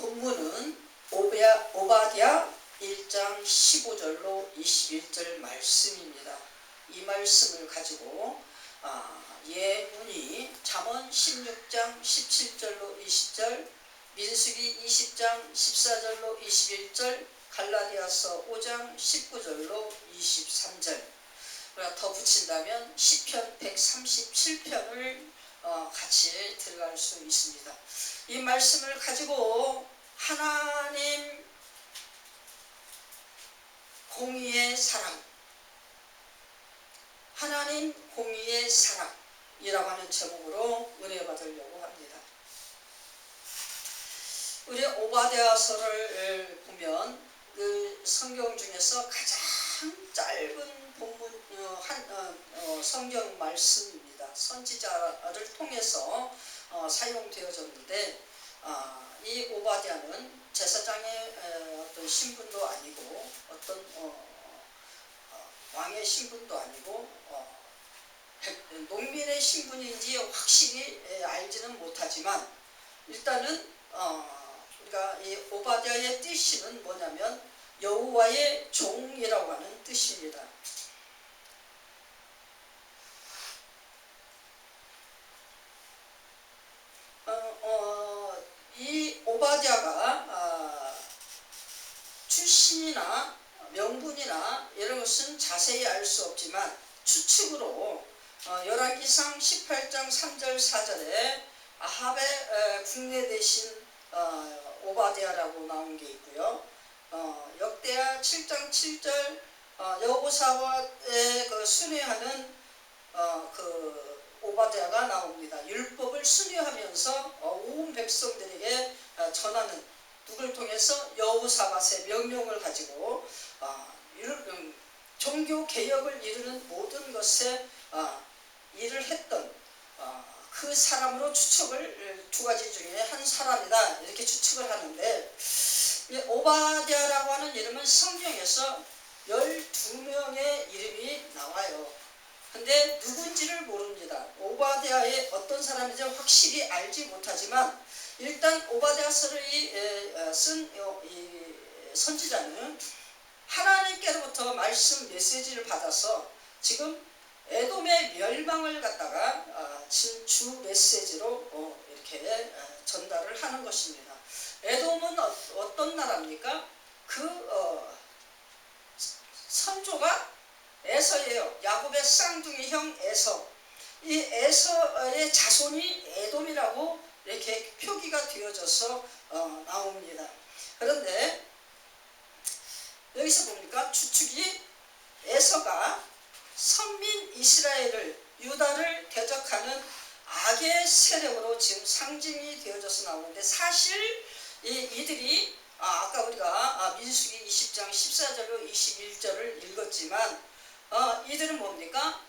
본문은 오바댜 1장 15절로 21절 말씀입니다. 이 말씀을 가지고 예문이 잠언 16장 17절로 20절, 민수기 20장 14절로 21절, 갈라디아서 5장 19절로 23절, 더 붙인다면 시편 137편을 같이 들어갈 수 있습니다. 이 말씀을 가지고 하나님 공의의 사랑, 하나님 공의의 사랑이라고 하는 제목으로 은혜 받으려고 합니다. 우리 오바댜서를 보면 그 성경 중에서 가장 짧은 본문 성경 말씀입니다. 선지자를 통해서 사용되어졌는데 이 오바댜는 제사장의 어떤 신분도 아니고 어떤 왕의 신분도 아니고 농민의 신분인지 확실히 알지는 못하지만 일단은 우리가 이 오바댜의 뜻은 뭐냐면 여호와의 종이라고 하는 뜻입니다. 이 오바댜가 출신이나 명분이나 이런 것은 자세히 알 수 없지만 추측으로 열왕기상 18장 3절 4절에 아합의 국내 대신 오바댜라고 나온 게 있고요. 역대하 7장 7절 여호사밧에 순회하는 그 오바댜가 나옵니다. 율법을 순회하면서 온 백성들에게 전하는 누굴 통해서 여호사밧의 명령을 가지고 종교 개혁을 이루는 모든 것에 일을 했던 그 사람으로 추측을 두 가지 중에 한 사람이다 이렇게 추측을 하는데 오바댜라고 하는 이름은 성경에서 12명의 이름이 나와요. 근데 누군지를 모릅니다. 오바댜의 어떤 사람인지 확실히 알지 못하지만 일단 오바댜서를 쓴 이 선지자는 하나님께로부터 말씀 메시지를 받아서 지금 에돔의 멸망을 갖다가 주 메시지로 이렇게 전달을 하는 것입니다. 에돔은 어떤 나라입니까? 그 선조가 에서예요. 야곱의 쌍둥이 형 에서. 이 에서의 자손이 에돔이라고 이렇게 표기가 되어져서 나옵니다. 그런데 여기서 보니까 추측이 에서가 선민 이스라엘을 유다를 대적하는 악의 세력으로 지금 상징이 되어져서 나오는데 사실 이들이 아까 우리가 민수기 20장 14절로 21절을 읽었지만 이들은 뭡니까?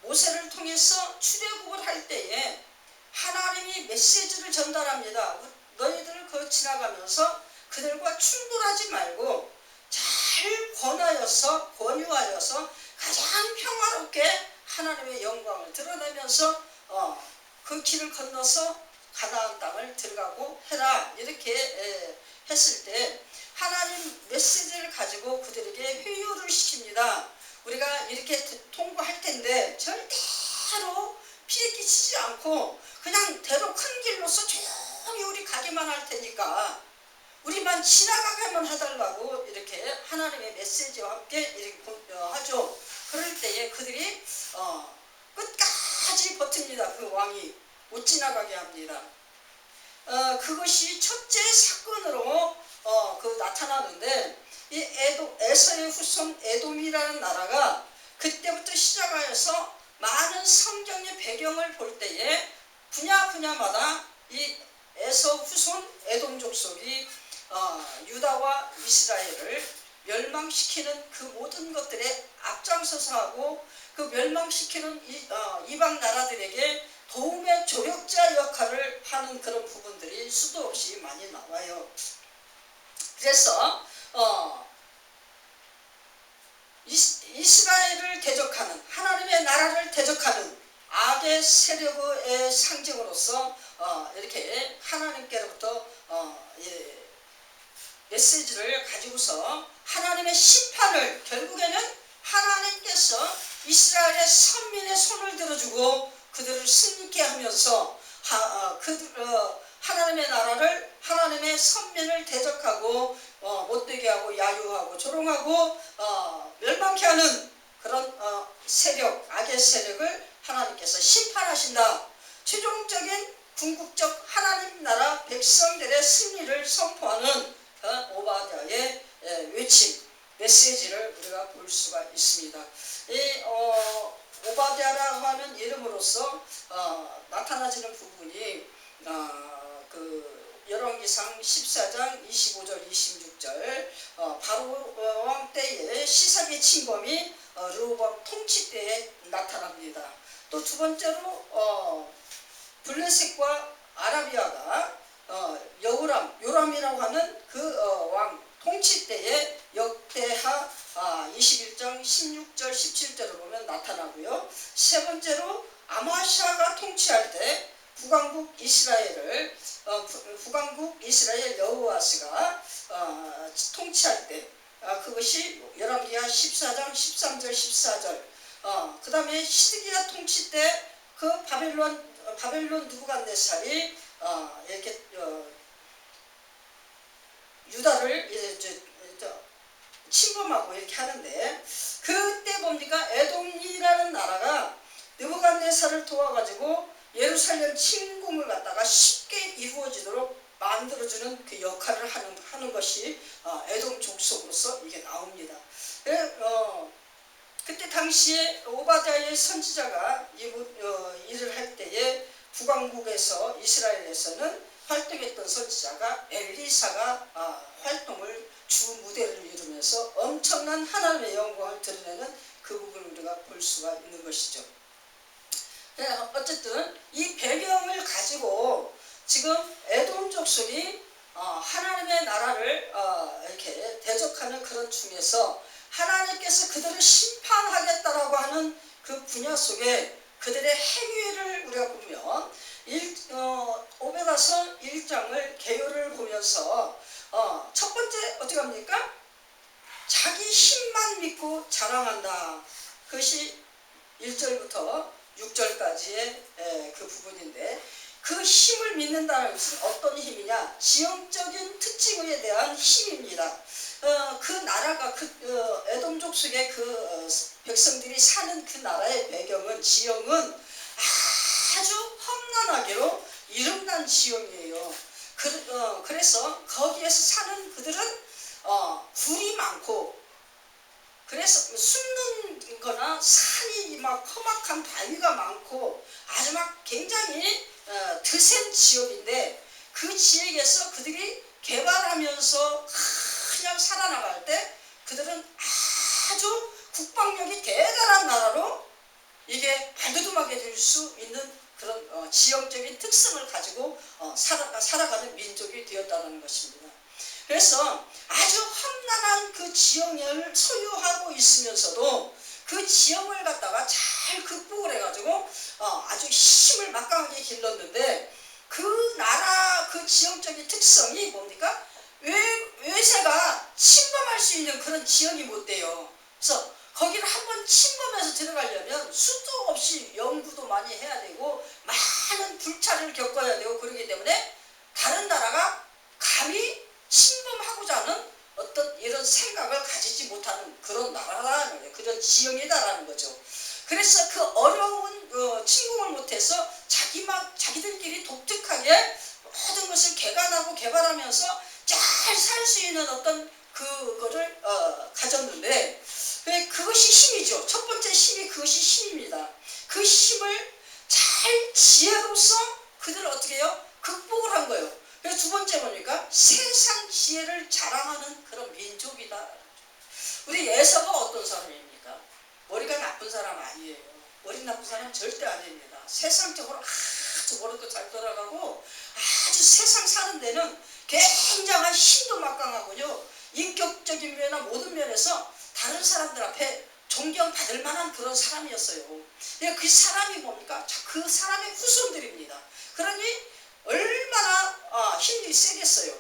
모세를 통해서 출애굽을 할 때에 하나님이 메시지를 전달합니다. 너희들 그 지나가면서 그들과 충돌하지 말고 잘 권유하여서 가장 평화롭게 하나님의 영광을 드러내면서 그 길을 건너서 가나안 땅을 들어가고 해라 이렇게 했을 때 하나님 메시지를 가지고 그들에게 회유를 시킵니다. 우리가 이렇게 통과할 텐데 절대로 피해 끼치지 않고 그냥 대로 큰 길로서 조용히 우리 가기만 할 테니까 우리만 지나가게만 해달라고 이렇게 하나님의 메시지와 함께 이렇게 하죠. 그럴 때에 그들이 끝까지 버팁니다. 그 왕이 못 지나가게 합니다. 그것이 첫째 사건으로 나타나는데 이 에서의 후손 에돔이라는 나라가 그때부터 시작하여서 많은 성경의 배경을 볼 때에 분야마다 이 에서 후손 에돔 족속이 유다와 이스라엘을 멸망시키는 그 모든 것들에 앞장서서 하고 그 멸망시키는 이방 나라들에게 도움의 조력자 역할을 하는 그런 부분들이 수도 없이 많이 나와요. 그래서 이스라엘을 대적하는 하나님의 나라를 대적하는 악의 세력의 상징으로서 이렇게 하나님께로부터 예, 메시지를 가지고서 하나님의 심판을 결국에는 하나님께서 이스라엘의 선민의 손을 들어주고 그들을 승리케 하면서 하나님의 나라를 하나님의 선민을 대적하고 못되게 하고 야유하고 조롱하고 멸망케 하는 그런 세력, 악의 세력을 하나님께서 심판하신다. 최종적인 궁극적 하나님 나라 백성들의 승리를 선포하는 오바댜의 외침, 메시지를 우리가 볼 수가 있습니다. 이 오바댜라고 하는 이름으로서 나타나지는 부분이 그 열왕기상 14장 25절 26절 바로 왕 때에 시삭의 침범이 르호보암 통치 때에 나타납니다. 또 두 번째로 블레셋과 아라비아가 요람이라고 하는 그 왕 통치 때에 역대하 21장 16절 17절을 보면 나타나고요. 세 번째로 아마샤가 통치할 때 북왕국 이스라엘 여호아스가 통치할 때 그것이 열왕기하 14장 13절 14절 그 다음에 시드기야 통치 때 그 바벨론 느부갓네살이 이렇게 유다를 이제 침범하고 이렇게 하는데 그때 뭡니까? 에돔이라는 나라가 느부갓네살을 도와가지고 예루살렘 침공을 갖다가 쉽게 이루어지도록 만들어주는 그 역할을 하는 것이 에돔 족속으로서 이게 나옵니다. 그때 당시에 오바댜의 선지자가 일을 할 때에 북왕국에서 이스라엘에서는 활동했던 선지자가 엘리사가 활동을 주 무대를 이루면서 엄청난 하나님의 영광을 드러내는 그 부분을 우리가 볼 수가 있는 것이죠. 어쨌든 이 배경을 가지고 지금 에돔 족속이 하나님의 나라를 이렇게 대적하는 그런 중에서 하나님께서 그들을 심판하겠다라고 하는 그 분야 속에 그들의 행위를 우리가 보면 오베가서 1장을 개요를 보면서 첫 번째 어떻게 합니까? 자기 힘만 믿고 자랑한다. 그것이 1절부터 6절까지의 그 부분인데 그 힘을 믿는다는 것은 어떤 힘이냐? 지형적인 특징에 대한 힘입니다. 그 나라가 에돔 족속의 그 백성들이 사는 그 나라의 배경은 지형은 아주 험난하게로 이름난 지형이에요. 그래서 거기에서 사는 그들은 굴이 많고 그래서 숨는 거나 산이 막 험악한 바위가 많고 아주 막 굉장히 드센 지역인데 그 지역에서 그들이 개발하면서 그냥 살아나갈 때 그들은 아주 국방력이 대단한 나라로 이게 발돋움하게 될 수 있는 그런 지역적인 특성을 가지고 살아가는 민족이 되었다는 것입니다. 그래서 아주 험난한 그 지형을 소유하고 있으면서도 그 지형을 갖다가 잘 극복을 해가지고 아주 힘을 막강하게 길렀는데 그 나라 그 지형적인 특성이 뭡니까? 외세가 침범할 수 있는 그런 지형이 못 돼요. 그래서 거기를 한번 침범해서 들어가려면 수도 없이 연구도 많이 해야 되고 많은 불찰을 겪어야 되고 그러기 때문에 다른 나라가 감히 침범하고자 하는 어떤 이런 생각을 가지지 못하는 그런 나라라는 거예요. 그런 지형이다라는 거죠. 그래서 그 어려운 침공을 못해서 자기들끼리 독특하게 모든 것을 개간하고 개발하면서 잘 살 수 있는 어떤 그거를 가졌는데 그것이 힘이죠. 첫 번째 힘이 그것이 힘입니다. 그 힘을 잘 지혜로서 그들을 어떻게 해요? 극복을 한 거예요. 그래서 두 번째 뭡니까? 세상 지혜를 자랑하는 그런 민족이다. 우리 에서가 어떤 사람입니까? 머리가 나쁜 사람 아니에요. 머리 나쁜 사람 절대 아닙니다. 세상적으로 아주 머리도 잘 돌아가고 아주 세상 사는 데는 굉장한 힘도 막강하고요. 인격적인 면이나 모든 면에서 다른 사람들 앞에 존경받을 만한 그런 사람이었어요. 그 사람이 뭡니까? 그 사람의 후손들입니다. 그러니 얼마나 힘이 세겠어요.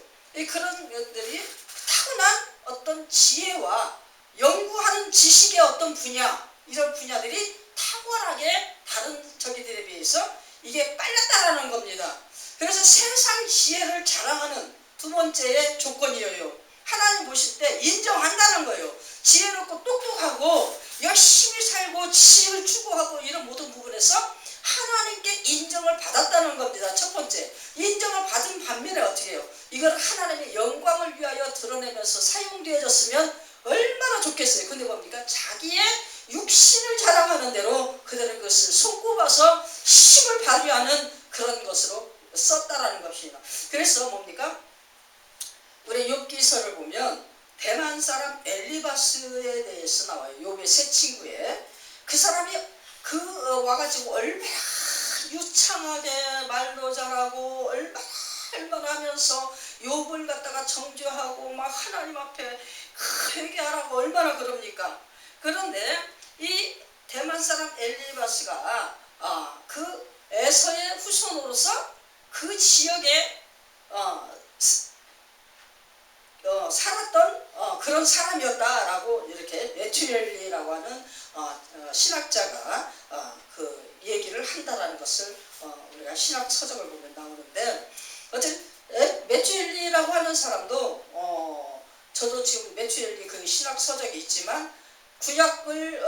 그런 것들이 타고난 어떤 지혜와 연구하는 지식의 어떤 분야, 이런 분야들이 탁월하게 다른 저기들에 비해서 이게 빨랐다라는 겁니다. 그래서 세상 지혜를 자랑하는 두 번째의 조건이에요. 하나님 보실 때 인정한다는 거예요. 지혜롭고 똑똑하고 열심히 살고 지식을 추구하고 이런 모든 부분에서 하나님께 인정을 받았다는 겁니다. 첫 번째, 인정을 받은 반면에 어떻게 해요? 이걸 하나님의 영광을 위하여 드러내면서 사용되어졌으면 얼마나 좋겠어요. 근데 뭡니까? 자기의 육신을 자랑하는 대로 그들은 그것을 손꼽아서 힘을 발휘하는 그런 것으로 썼다라는 것입니다. 그래서 뭡니까? 우리 욥기서를 보면 대만 사람 엘리바스에 대해서 나와요. 욥의 세 친구에. 그 사람이 와가지고 얼마나 유창하게 말도 잘하고 얼마나 하면서 욥을 갖다가 정죄하고 막 하나님 앞에 회개하라고 얼마나 그럽니까? 그런데 이 대만 사람 엘리바스가 그 에서의 후손으로서 그 지역에 살았던 그런 사람이었다라고 이렇게 메투엘리라고 하는 신학자가 그 얘기를 한다라는 것을 우리가 신학 서적을 보면 나오는데, 어쨌든 메투엘리라고 하는 사람도 저도 지금 메투엘리 그 신학 서적이 있지만 구약을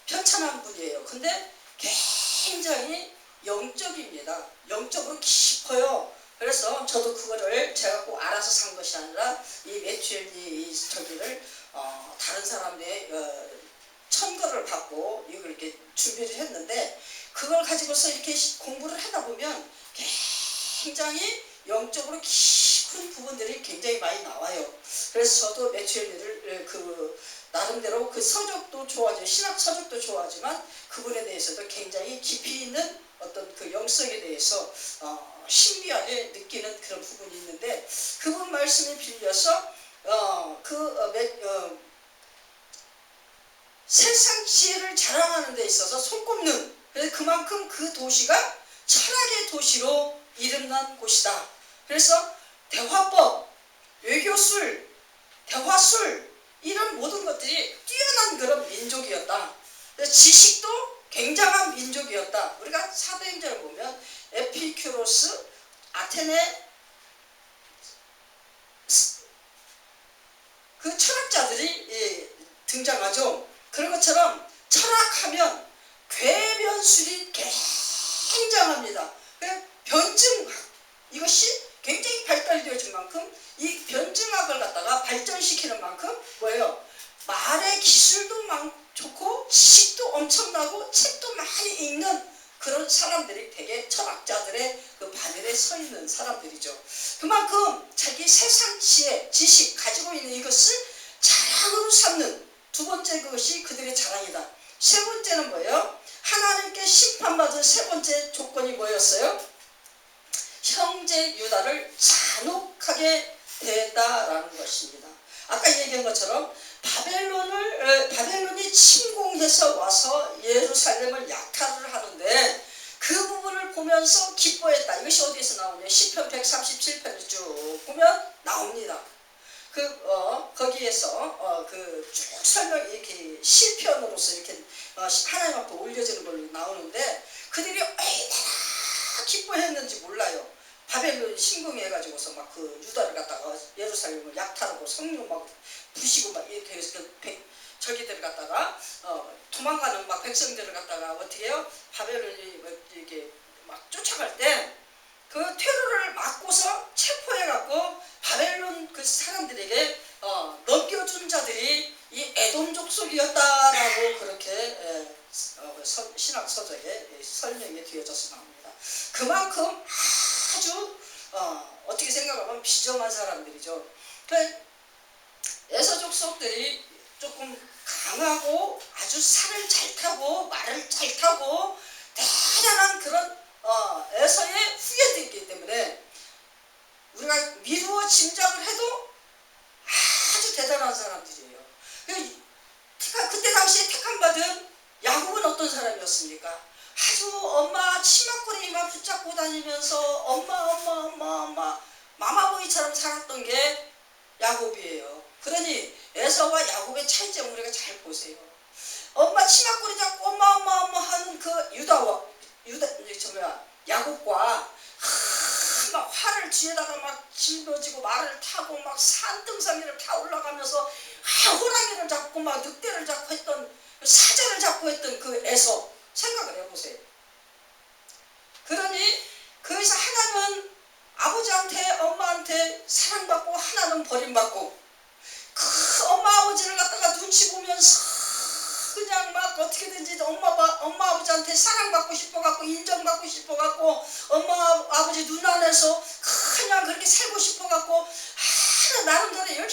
편찬한 분이에요. 근데 굉장히 영적입니다. 영적으로 깊어요. 그래서 저도 그거를 제가 꼭 알아서 산 것이 아니라 이 메투엘리 저기를 다른 사람들의 첨거를 받고 이걸 이렇게 준비를 했는데, 그걸 가지고서 이렇게 공부를 하다 보면 굉장히 영적으로 깊은 부분들이 굉장히 많이 나와요. 그래서 저도 메투엘리를 나름대로 그 서적도 좋아하죠. 신학 서적도 좋아하지만 그분에 대해서도 굉장히 깊이 있는 어떤 그 영성에 대해서 신비하게 느끼는 그런 부분이 있는데, 그분 말씀을 빌려서 세상 지혜를 자랑하는 데 있어서 손꼽는, 그래서 그만큼 그 도시가 철학의 도시로 이름난 곳이다. 그래서 대화법, 외교술, 대화술 이런 모든 것들이 뛰어난 그런 민족이었다. 지식도 굉장한 민족이었다. 우리가 사도행전을 보면 에피큐로스, 아테네 그 철학자들이 등장하죠. 그런 것처럼 철학하면 궤변술이 굉장합니다. 변증학, 이것이 굉장히 발달되어진 만큼 이 변증학을 갖다가 발전시키는 만큼 뭐예요? 말의 기술도 좋고 지식도 엄청나고 책도 많이 읽는 그런 사람들이 되게 철학자들의 그 바늘에 서 있는 사람들이죠. 그만큼 자기 세상 지혜, 지식 가지고 있는 이것을 자랑으로 삼는 두 번째 그것이 그들의 자랑이다. 세 번째는 뭐예요? 하나님께 심판받은 세 번째 조건이 뭐였어요? 형제 유다를 잔혹하게 대했다라는 것입니다. 아까 얘기한 것처럼 바벨론이 침공해서 와서 예루살렘을 약탈을 하는데 그 부분을 보면서 기뻐했다. 이것이 어디에서 나오냐? 시편 137편을 쭉 보면 나옵니다. 거기에서 쭉 설명이 이렇게 시편으로서 이렇게 하나님 앞에 올려지는 걸로 나오는데, 그들이 얼마나 기뻐했는지 몰라요. 바벨론 침공해가지고서 막 그 유다를 갖다가 예루살렘을 약탈하고 성령 막 부시고 막 이렇게 해서 저기들을 갖다가 도망가는 막 백성들을 갖다가 어떻게 해요? 바벨론이 이렇게 막 쫓아갈 때 그 퇴로를 막고서 체포해갖고 바벨론 그 사람들에게 넘겨준 자들이 이 에돔 족속이었다라고 그렇게 신학 서적에 설명이 되어져서 나옵니다. 그만큼 아주 어떻게 생각하면 비정한 사람들이죠. 에서 족속들이 조금 강하고 아주 살을 잘 타고 말을 잘 타고 대단한 그런 에서의 후예들이기 때문에 우리가 미루어 짐작을 해도 아주 대단한 사람들이에요. 그때 당시에 택함받은 야곱은 어떤 사람이었습니까? 아주 엄마 치마꼬리만 붙잡고 다니면서 엄마 마마보이처럼 살았던 게 야곱이에요. 그러니 에서와 야곱의 차이점 우리가 잘 보세요. 엄마 치마꼬리 잡고 엄마 하는 그 야곱과 막 활을 뒤에다가 막 짊어지고 말을 타고 막 산등산이를 타 올라가면서 호랑이를 잡고 막 늑대를 잡고 했던, 사자를 잡고 했던 그 에서 생각을 해보세요. 그러니 거기서 하나는 아버지한테 엄마한테 사랑받고 하나는 버림받고, 그 엄마 아버지를 갖다가 눈치 보면서 그냥 막 어떻게든지 엄마 아버지한테 사랑받고 싶어갖고 인정받고 싶어갖고 엄마 아버지 눈 안에서 그냥 그렇게 살고 싶어갖고 나름대로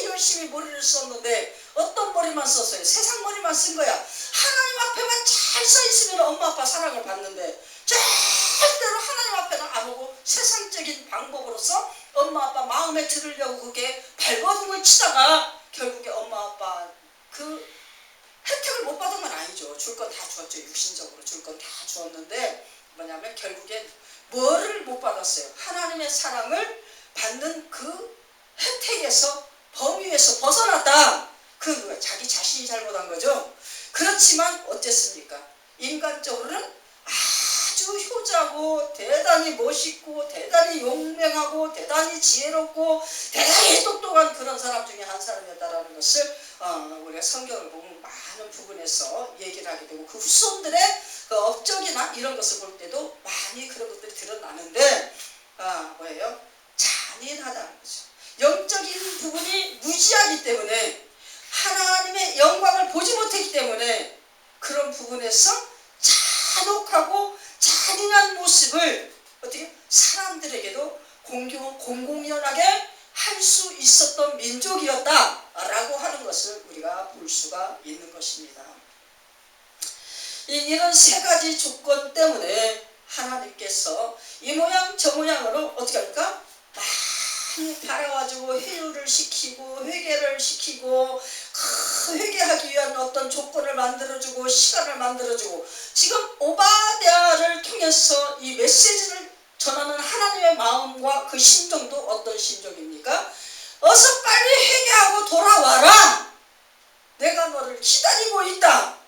열심히 머리를 썼는데 어떤 머리만 썼어요? 세상 머리만 쓴 거야. 하나님 앞에만 잘 서 있으면 엄마 아빠 사랑을 받는데 절대로 하나님 앞에는 안 오고 세상적인 방법으로서 엄마 아빠 마음에 들으려고 그게 발버둥을 치다가 결국에 엄마 아빠 그 혜택을 못 받은 건 아니죠. 줄 건 다 주었죠. 육신적으로 줄 건 다 주었는데 뭐냐면 결국엔 뭐를 못 받았어요? 하나님의 사랑을 받는 그 혜택에서 범위에서 벗어났다. 그 자기 자신이 잘못한 거죠. 그렇지만 어쨌습니까? 인간적으로는 아주 효자고 대단히 멋있고 대단히 용맹하고 대단히 지혜롭고 대단히 똑똑한 그런 사람 중에 한 사람이었다라는 것을 우리가 성경을 보면 많은 부분에서 얘기를 하게 되고 그 후손들의 그 업적이나 이런 것을 볼 때도 많이 그런 것들이 드러나는데 뭐예요? 잔인하다는 거죠. 영적인 부분이 무지하기 때문에 하나님의 영광을 보지 못했기 때문에 그런 부분에서 잔혹하고 잔인한 모습을 어떻게 사람들에게도 공공연하게 할 수 있었던 민족이었다라고 하는 것을 우리가 볼 수가 있는 것입니다. 이런 세 가지 조건 때문에 하나님께서 이 모양 저 모양으로 어떻게 합니까? 많이 바라가지고 회유를 시키고 회개를 시키고 회개하기 위한 어떤 조건을 만들어주고 시간을 만들어주고 지금 오바댜를 통해서 이 메시지를 전하는 하나님의 마음과 그 심정도 어떤 심정입니까? 어서 빨리 회개하고 돌아와라. 내가 너를 기다리고 있다.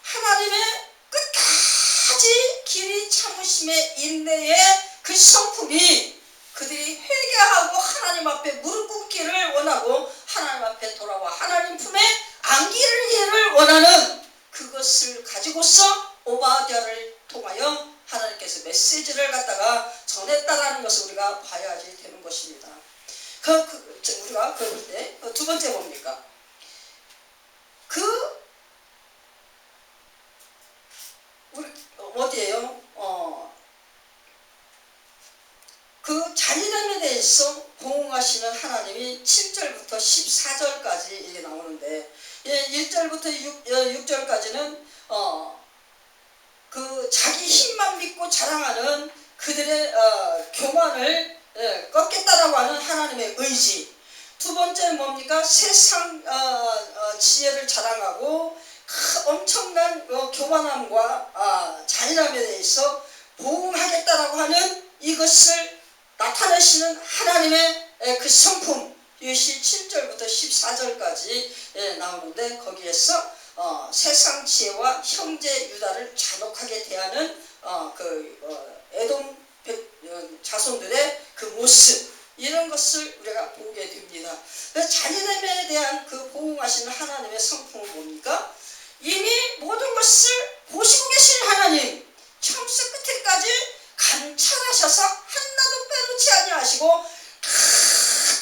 하나님의 끝까지 길이 참으심의 인내의 그 성품이 그들이 회개하고 하나님 앞에 무릎 꿇기를 원하고 하나님 앞에 돌아와 하나님 품에 안기를 원하는 그것을 가지고서 오바댜를 통하여 하나님께서 메시지를 갖다가 전했다라는 것을 우리가 봐야지 되는 것입니다. 우리가 그럴 때 두 번째 뭡니까? 어디에요? 그 잔인함에 대해서 보응하시는 하나님이 7절부터 14절까지 이게 나오는데 1절부터 6절까지는 그 자기 힘만 믿고 자랑하는 그들의 교만을 꺾겠다라고 하는 하나님의 의지. 두 번째는 뭡니까? 세상 지혜를 자랑하고 엄청난 교만함과 잔인함에 대해서 보응하겠다라고 하는 이것을 나타내시는 하나님의 그 성품, 이것이 7절부터 14절까지 나오는데 거기에서 세상 지혜와 형제 유다를 잔혹하게 대하는 에돔 자손들의 그 모습, 이런 것을 우리가 보게 됩니다. 잔인함에 대한 그 보응하시는 하나님의 성품은 뭡니까? 이미 모든 것을 보시고 계신 하나님, 처음부터 끝까지 감찰하셔서 하나도 빼놓지 아니하시고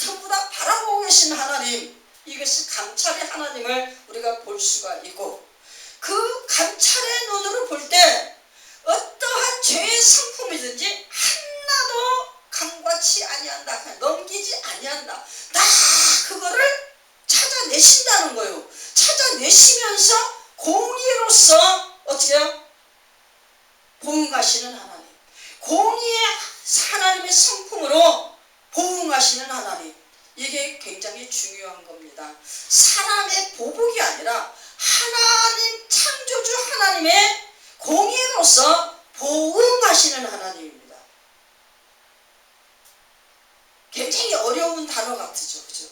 전부 다 바라보고 계신 하나님, 이것이 감찰의 하나님을 우리가 볼 수가 있고, 그 감찰의 눈으로 볼 때 어떠한 죄의 성품이든지 하나도 간과치 아니한다, 넘기지 아니한다. 다 그거를 찾아내신다는 거예요. 찾아내시면서 공의로서 어떻게 해요? 보응하시는 하나님, 공의의 하나님의 성품으로 보응하시는 하나님, 이게 굉장히 중요한 겁니다. 사람의 보복이 아니라 하나님 창조주 하나님의 공의로서 보응하시는 하나님입니다. 굉장히 어려운 단어 같죠, 그죠?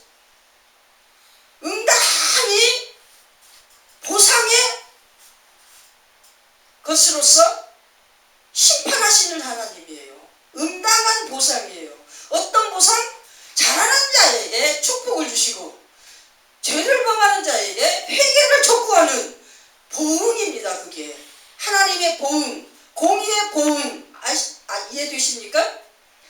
응당히 보상의 것으로서 심판하시는 하나님이에요. 응당한 보상이에요. 어떤 보상? 잘하는 자에게 축복을 주시고 죄를 범하는 자에게 회개를 촉구하는 보응입니다. 그게 하나님의 보응, 공의의 보응. 이해되십니까?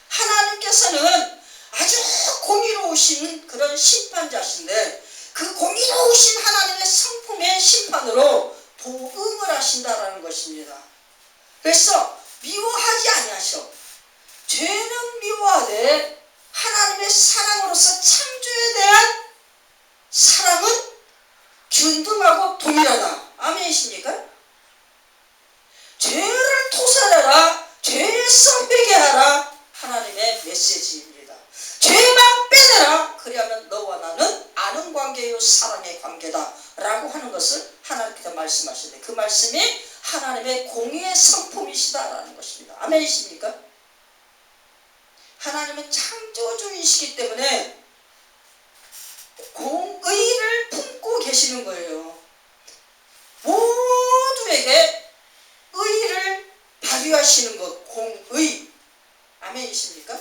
하나님께서는 아주 공의로우신 그런 심판자신데 그 공의로우신 하나님의 성품의 심판으로 보응을 하신다라는 것입니다. 그래서 미워하지 아니하셔. 죄는 미워하되 하나님의 사랑으로서 창조에 대한 사랑은 균등하고 동일하다. 아멘이십니까? 죄를 토살하라, 죄에서 회개하라, 하나님의 메시지입니다. 죄만 빼내라, 그리하면 너와 나는 아는 관계요 사랑의 관계다 라고 하는 것을 하나님께서 말씀하시는데 그 말씀이 하나님의 공의의 성품이시다라는 것입니다. 아멘이십니까? 하나님은 창조주이시기 때문에 공의를 품고 계시는 거예요. 모두에게 의를 발휘하시는 것, 공의. 아멘이십니까?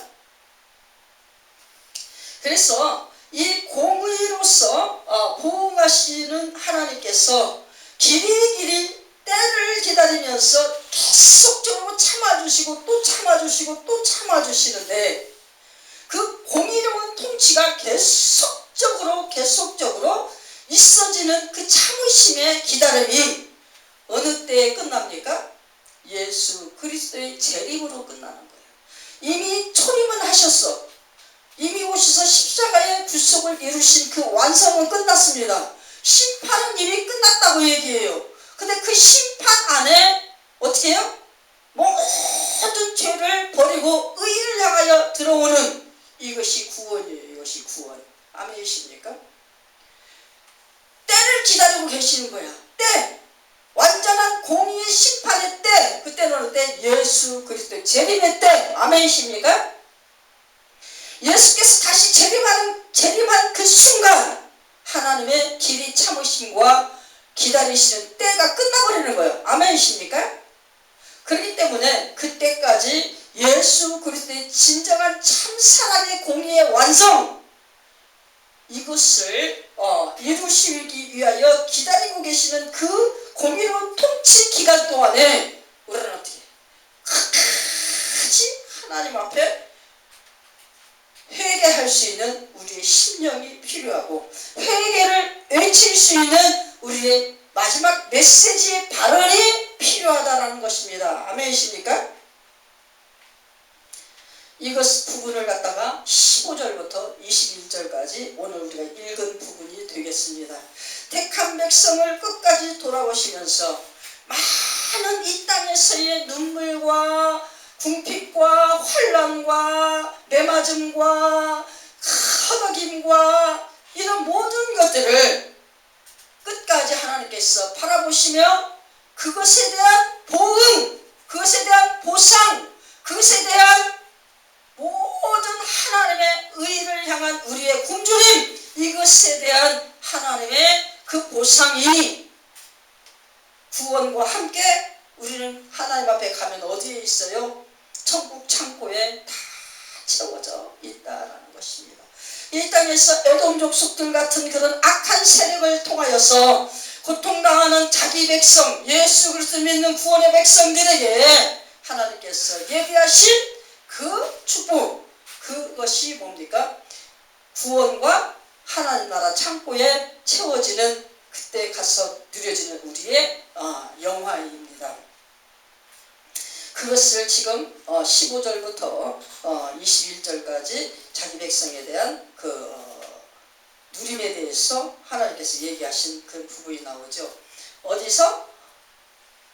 그래서 이 공의로서 보응하시는 하나님께서 길이길이 때를 기다리면서 계속적으로 참아주시고 또 참아주시고 또 참아주시는데 그 공의로운 통치가 계속적으로 있어지는 그 참으심의 기다림이 어느 때에 끝납니까? 예수 그리스도의 재림으로 끝나는 거예요. 이미 초림은 하셨어. 이미 오셔서 십자가의 구속을 이루신 그 완성은 끝났습니다. 심판은 이미 끝났다고 얘기해요. 근데 그 심판 안에 어떻게 해요? 모든 죄를 버리고 의를 향하여 들어오는 이것이 구원이에요. 이것이 구원. 아멘이십니까? 때를 기다리고 계시는 거야. 때! 완전한 공의의 심판의 때! 그때는 어느 때? 예수 그리스도의 재림의 때! 아멘이십니까? 예수께서 다시 재림한 그 순간 하나님의 길이 참으심과 기다리시는 때가 끝나버리는 거예요. 아멘이십니까? 그렇기 때문에 그때까지 예수 그리스도의 진정한 참사랑의 공의의 완성 이것을 이루시기 위하여 기다리고 계시는 그 공의로운 통치 기간 동안에 우리는 어떻게 끝까지 하나님 앞에 회개할 수 있는 우리의 심령이 필요하고 회개를 외칠 수 있는 우리의 마지막 메시지의 발언이 필요하다는 것입니다. 아멘이십니까? 이것 부분을 갖다가 15절부터 21절까지 오늘 우리가 읽은 부분이 되겠습니다. 택한 백성을 끝까지 돌아보시면서 많은 이 땅에서의 눈물과 궁핍과 환난과 매맞음과 허덕임과 이런 모든 것들을 끝까지 하나님께서 바라보시며 그것에 대한 보응, 그것에 대한 보상, 그것에 대한 모든 하나님의 의를 향한 우리의 굶주림, 이것에 대한 하나님의 그 보상이 구원과 함께 우리는 하나님 앞에 가면 어디에 있어요? 천국 창고에 다 채워져 있다라는 것입니다. 이 땅에서 에돔 족속들 같은 그런 악한 세력을 통하여서 고통당하는 자기 백성, 예수 그리스도 믿는 구원의 백성들에게 하나님께서 예비하신 그 축복, 그것이 뭡니까? 구원과 하나님 나라 창고에 채워지는 그때 가서 누려지는 우리의 영화입니다. 그것을 지금 15절부터 21절까지 자기 백성에 대한 그 누림에 대해서 하나님께서 얘기하신 그 부분이 나오죠. 어디서?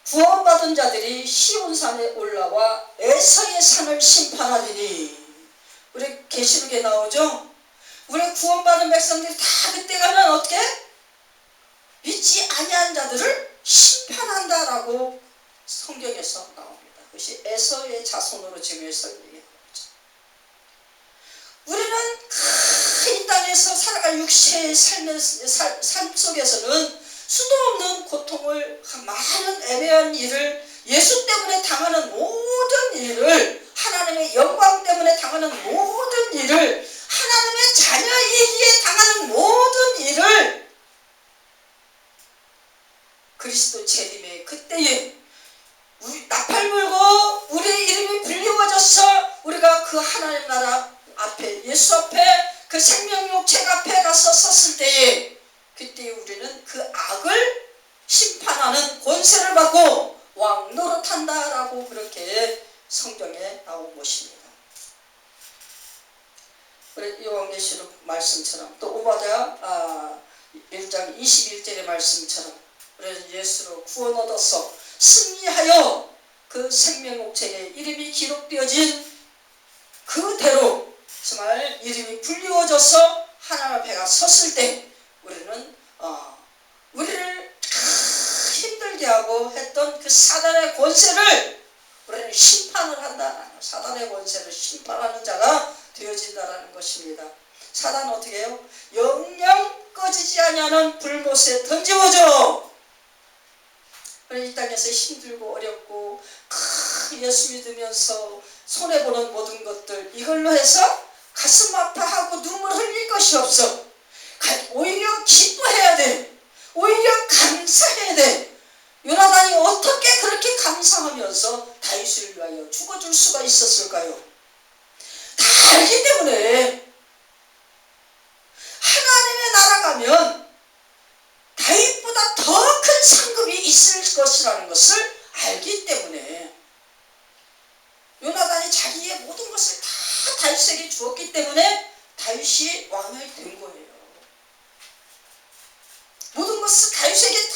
구원받은 자들이 시온산에 올라와 에서의 산을 심판하리니. 우리 계시록에 나오죠. 우리 구원받은 백성들이 다 그때 가면 어떻게? 믿지 아니한 자들을 심판한다라고 성경에서 나옵니다. 그것이 에서의 자손으로 지금에서 얘기하는 거죠. 우리는 이 땅에서 살아갈 육체의 삶 속에서는 수도 없는 고통을, 많은 애매한 일을, 예수 때문에 당하는 모든 일을, 하나님의 영광 때문에 당하는 모든 일을, 하나님의 자녀이기에 당하는 모든 일을 그리스도 재림의 그때에 우리 나팔 불고 우리의 이름이 불리워져서 우리가 그 하나님 나라 앞에, 예수 앞에, 그 생명육책 앞에 가서 섰을 때에, 그때 우리는 그 악을 심판하는 권세를 받고 왕 노릇한다라고 그렇게 성경에 나온 것입니다. 요한계시록 말씀처럼, 또 오바댜 1장 21절의 말씀처럼, 우리는 예수로 구원 얻어서 승리하여 그 생명옥책에 이름이 기록되어진 그대로 정말 이름이 불리워져서 하나님 앞에 가 섰을 때 우리는 우리를 힘들게 하고 했던 그 사단의 권세를 우리는 심판을 한다. 사단의 권세를 심판하는 자가 되어진다라는 것입니다. 사단은 어떻게 해요? 영영 꺼지지 아니하는 불못에 던지워져. 이 땅에서 힘들고 어렵고 예수 믿으면서 손해보는 모든 것들, 이걸로 해서 가슴 아파하고 눈물 흘릴 것이 없어. 오히려 기뻐해야 돼. 오히려 감사해야 돼. 요나단이 어떻게 그렇게 감사하면서 다윗을 위하여 죽어줄 수가 있었을까요? 다 알기 때문에. 하나님의 나라 가면 다윗보다 더 큰 상급이 있을 것이라는 것을 알기 때문에 요나단이 자기의 모든 것을 다 다윗에게 주었기 때문에 다윗이 왕이 된 거예요. 모든 것을 다윗에게 다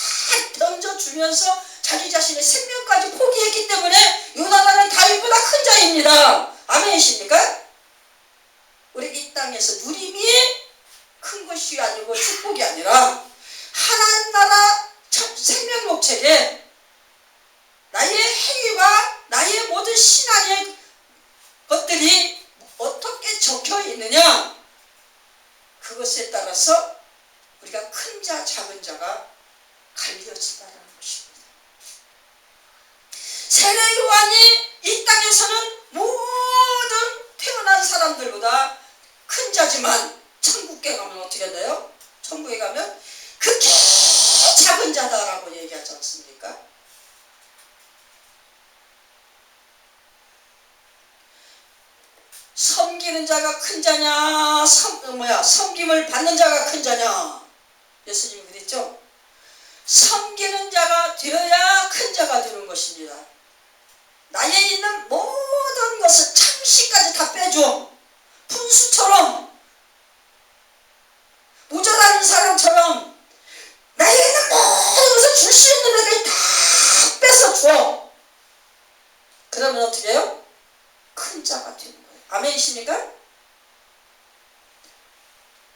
던져주면서 자기 자신의 생명까지 포기했기 때문에 요나단은 다윗보다 큰 자입니다. 아멘이십니까? 우리 이 땅에서 누림이 큰 것이 아니고 축복이 아니라 하나님 나라 생명목책에 나의 행위와 나의 모든 신앙의 것들이 어떻게 적혀 있느냐, 그것에 따라서 우리가 큰 자 작은 자가 갈려진다는 것입니다. 세례 요한이 이 땅에서는 모든 태어난 사람들보다 큰 자지만 천국에 가면 어떻게 돼요? 천국에 가면 극히 작은 자다라고 얘기하지 않습니까? 섬기는 자가 큰 자냐, 섬김을 받는 자가 큰 자냐? 예수님이 그랬죠? 섬기는 자가 되어야 큰 자가 되는 것입니다. 나에 있는 모든 것을 창시까지 다 빼줘. 분수처럼, 모자라는 사람처럼 나에 있는 모든 것을 줄 수 있는 데까지 다 뺏어 줘. 그러면 어떻게 해요? 큰 자가 되는 거예요. 아멘이십니까?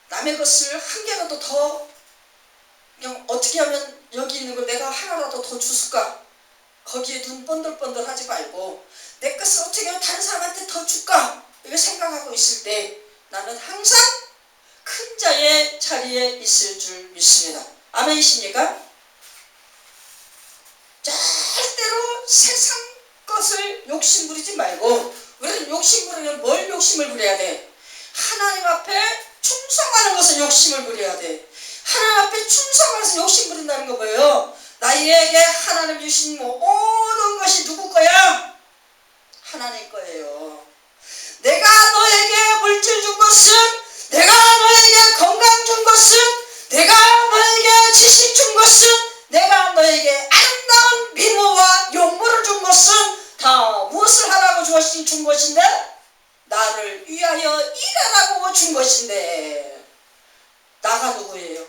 남의 것을 한 개라도 더, 그냥 어떻게 하면 여기 있는 걸 내가 하나라도 더 줄까? 거기에 눈 번들번들 하지 말고 내 것을 어떻게 하면 다른 사람한테 더 줄까? 이거 생각하고 있을 때 나는 항상 큰 자의 자리에 있을 줄 믿습니다. 아멘이십니까? 절대로 세상 것을 욕심 부리지 말고, 우리는 욕심 부리면 뭘 욕심을 부려야 돼? 하나님 앞에 충성하는 것을 욕심을 부려야 돼. 하나님 앞에 충성하면서 욕심 부린다는 거 뭐예요? 나에게 하나님 주신 모든 것이 누구 거야? 하나님 거예요. 내가 너에게 물질 준 것은, 내가 너에게 건강 준 것은, 내가 너에게 지식 준 것은, 내가 너에게 아름다운 미모와 용모를 준 것은 다 무엇을 하라고 준 것인데? 나를 위하여 일하라고 준 것인데, 나가 누구예요?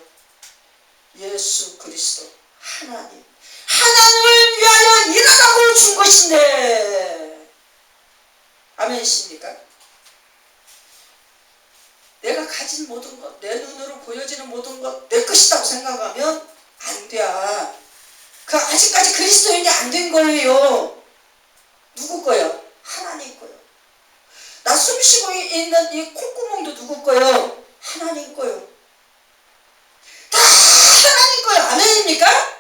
예수 그리스도 하나님, 하나님을 위하여 일하라고 준 것인데. 아멘이십니까? 내가 가진 모든 것, 내 눈으로 보여지는 모든 것 내 것이라고 생각하면 안 돼. 그 아직까지 그리스도인이 안 된 거예요. 누구 거요? 하나님 거요. 나 숨 쉬고 있는 이 콧구멍도 누구 거요? 하나님 거요. 다 하나님 거요. 아멘입니까?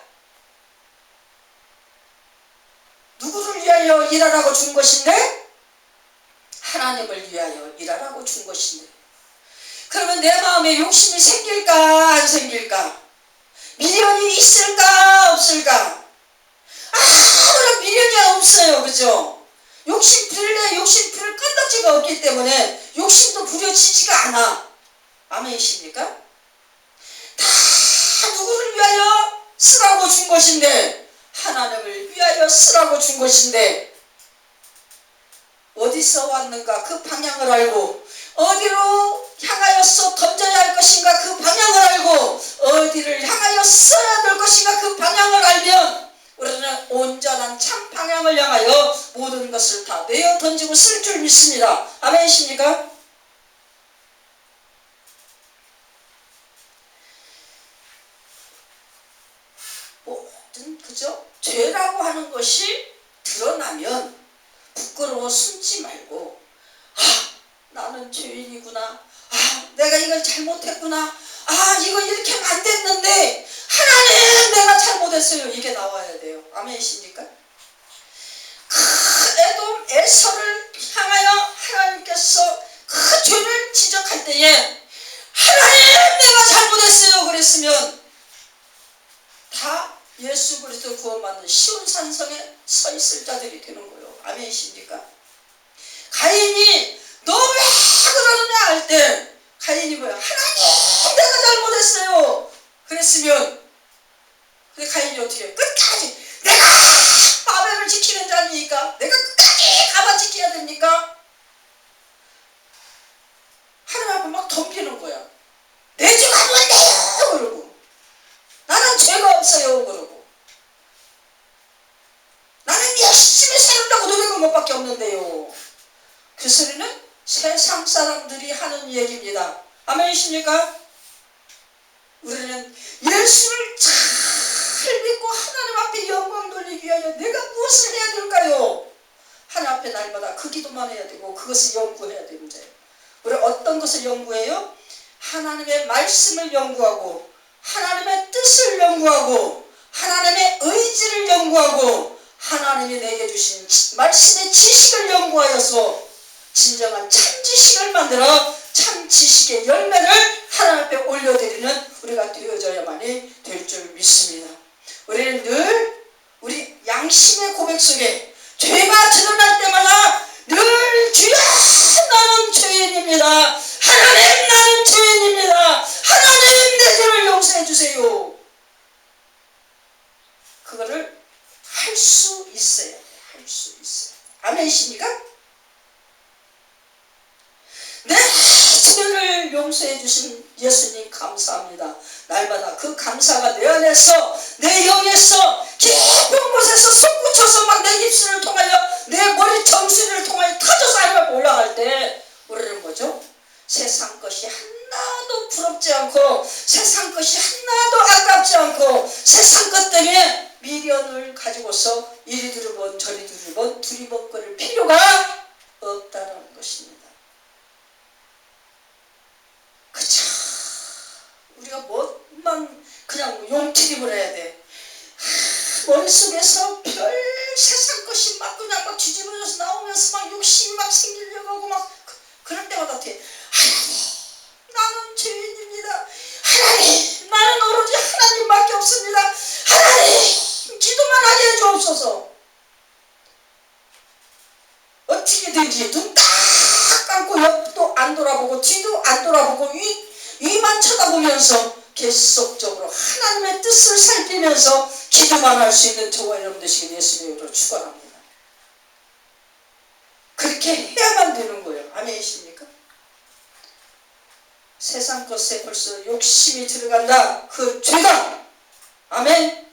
누구를 위하여 일하라고 준 것인데? 하나님을 위하여 일하라고 준 것인데. 그러면 내 마음에 욕심이 생길까 안 생길까? 미련이 있을까 없을까? 아무런 미련이 없어요. 그죠? 욕심 부릴 건덕지가 없기 때문에 욕심도 부려지지가 않아. 아멘이십니까? 다 누구를 위하여 쓰라고 준 것인데, 하나님을 위하여 쓰라고 준 것인데, 어디서 왔는가 그 방향을 알고, 어디로 향하여서 던져야 할 것인가 그 방향을 알고, 어디를 향하여 써야 될 것인가 그 방향을 알면 우리는 온전한 참 방향을 향하여 모든 것을 다 내어 던지고 쓸 줄 믿습니다. 아멘이십니까? 모든 그저 죄라고 하는 것이 드러나면 부끄러워 숨지 말고, 나는 죄인이구나. 내가 이걸 잘못했구나. 이거 이렇게 하면 안 됐는데 하나님 내가 잘못했어요. 이게 나와야 돼요. 아멘이십니까? 에돔 에서를 향하여 하나님께서 그 죄를 지적할 때에 하나님 내가 잘못했어요 그랬으면 다 예수 그리스도 구원받는 시온 산성에 서 있을 자들이 되는 거예요. 아멘이십니까? 가인이 너 왜 그러느냐 할 때 가인이 뭐야? 하나님 내가 잘못했어요 그랬으면, 근데 가인이 어떻게 해요? 끝까지 내가 아벨을 지키는 자니까 내가 끝까지 가만 지켜야 됩니까? 하나님 앞에 막 덤비는 거야. 내 죄가 뭔데요 그러고, 나는 죄가 없어요 그러고, 나는 열심히 살았다고 노력한 것밖에 없는데요. 그 소리는 세상 사람들이 하는 얘기입니다. 아멘이십니까? 우리는 예수를 잘 믿고 하나님 앞에 영광 돌리기 위하여 내가 무엇을 해야 될까요? 하나님 앞에 날마다 그 기도만 해야 되고 그것을 연구해야 됩니다. 우리 어떤 것을 연구해요? 하나님의 말씀을 연구하고, 하나님의 뜻을 연구하고, 하나님의 의지를 연구하고, 하나님이 내게 주신 말씀의 지식을 연구하여서 진정한 참 지식을 만들어 참 지식의 열매를 하나님 앞에 올려드리는 우리가 되어져야만이 될 줄 믿습니다. 우리는 늘 우리 양심의 고백 속에 죄가 드러날 때마다 늘 주여 나는 죄인입니다. 하나님 나는 죄인입니다. 하나님 내 죄를 용서해 주세요. 그거를 할 수 있어야 돼. 할 수 있어요. 아멘이십니까? 내 죄를 용서해 주신 예수님 감사합니다. 날마다 그 감사가 내 안에서, 내 영에서 깊은 곳에서 솟구쳐서 막 내 입술을 통하여 내 머리 정수리를 통하여 터져서 하나님 올라갈 때 우리는 뭐죠? 세상 것이 하나도 부럽지 않고, 세상 것이 하나도 아깝지 않고, 세상 것 때문에 미련을 가지고서 이리 두르번 저리 두르번 두리번거릴 필요가 없다는 것입니다. 그쵸? 우리가 뭐만 그냥 용트림을 해야 돼. 머릿속에서 별 세상 것이 막 그냥 막 뒤집어져서 나오면서 막 욕심이 막 생기려고 하고 막 그럴 때마다 어떻게, 하나님 나는 죄인입니다. 하나님 나는 오로지 하나님밖에 없습니다. 하나님 기도만 하게 해주옵소서. 어떻게 되지? 눈 딱 감고 옆도 안 돌아보고 뒤도 안 돌아보고 위만 쳐다보면서 계속적으로 하나님의 뜻을 살피면서 기도만 할 수 있는 저와 여러분 되시길 예수님으로 축원합니다. 그렇게 해야만 되는 거예요. 아멘이십니까? 세상 것에 벌써 욕심이 들어간다. 그 죄다. 아멘.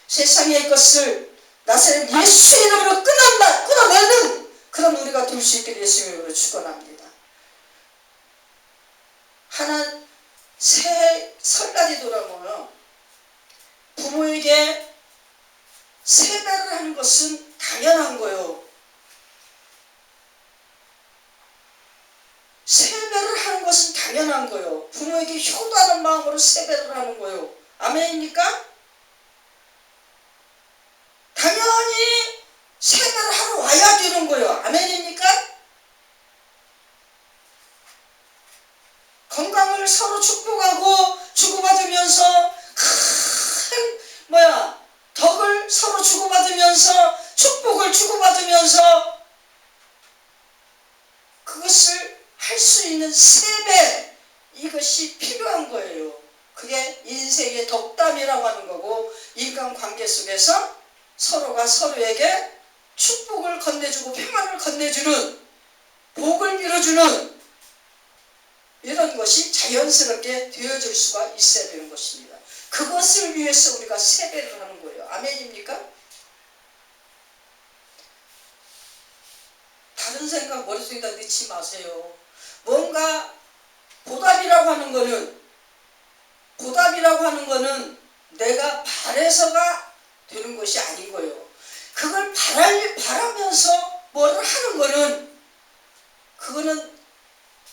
세상의 것을 나사렛 예수 이름으로 끊어내는 그런 우리가 될 수 있게 예수님으로 축원합니다. 새 설날이 돌아오면 부모에게 세배를 하는 것은 당연한 거요. 세배를 하는 것은 당연한 거요. 부모에게 효도하는 마음으로 세배를 하는 거요. 아멘입니까? 당연히 세배를 하러 와야 되는 거요. 아멘입니까? 건강을 서로 축복하고 주고받으면서 큰 덕을 서로 주고받으면서 축복을 주고받으면서 그것을 할 수 있는 세배, 이것이 필요한 거예요. 그게 인생의 덕담이라고 하는 거고, 인간관계 속에서 서로가 서로에게 축복을 건네주고 평안을 건네주는, 복을 빌어주는 이런 것이 자연스럽게 되어질 수가 있어야 되는 것입니다. 그것을 위해서 우리가 세배를 하는 거예요. 아멘입니까? 다른 생각 머릿속에다 넣지 마세요. 뭔가 보답이라고 하는 거는 내가 바래서가 되는 것이 아닌 거예요. 그걸 바라면서 뭐를 하는 거는, 그거는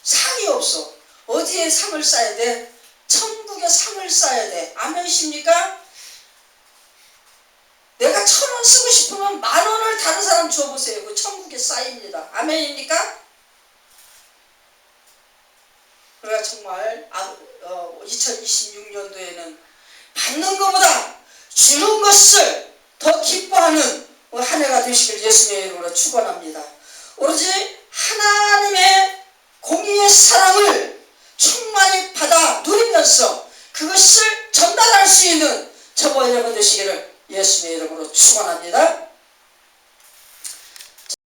상이 없어. 어디에 상을 쌓아야 돼? 천국에 상을 쌓아야 돼. 아멘이십니까? 내가 1,000원 쓰고 싶으면 10,000원을 다른 사람 줘보세요. 그 천국에 쌓입니다. 아멘입니까? 그러니까 정말 2026년도에는 받는 것보다 주는 것을 더 기뻐하는 한 해가 되시길 예수님의 이름으로 축원합니다. 오로지 하나님의 공의의 사랑을 충만히 받아 누리면서 그것을 전달할 수 있는 저와 여러분 되시기를 예수님의 이름으로 축원합니다.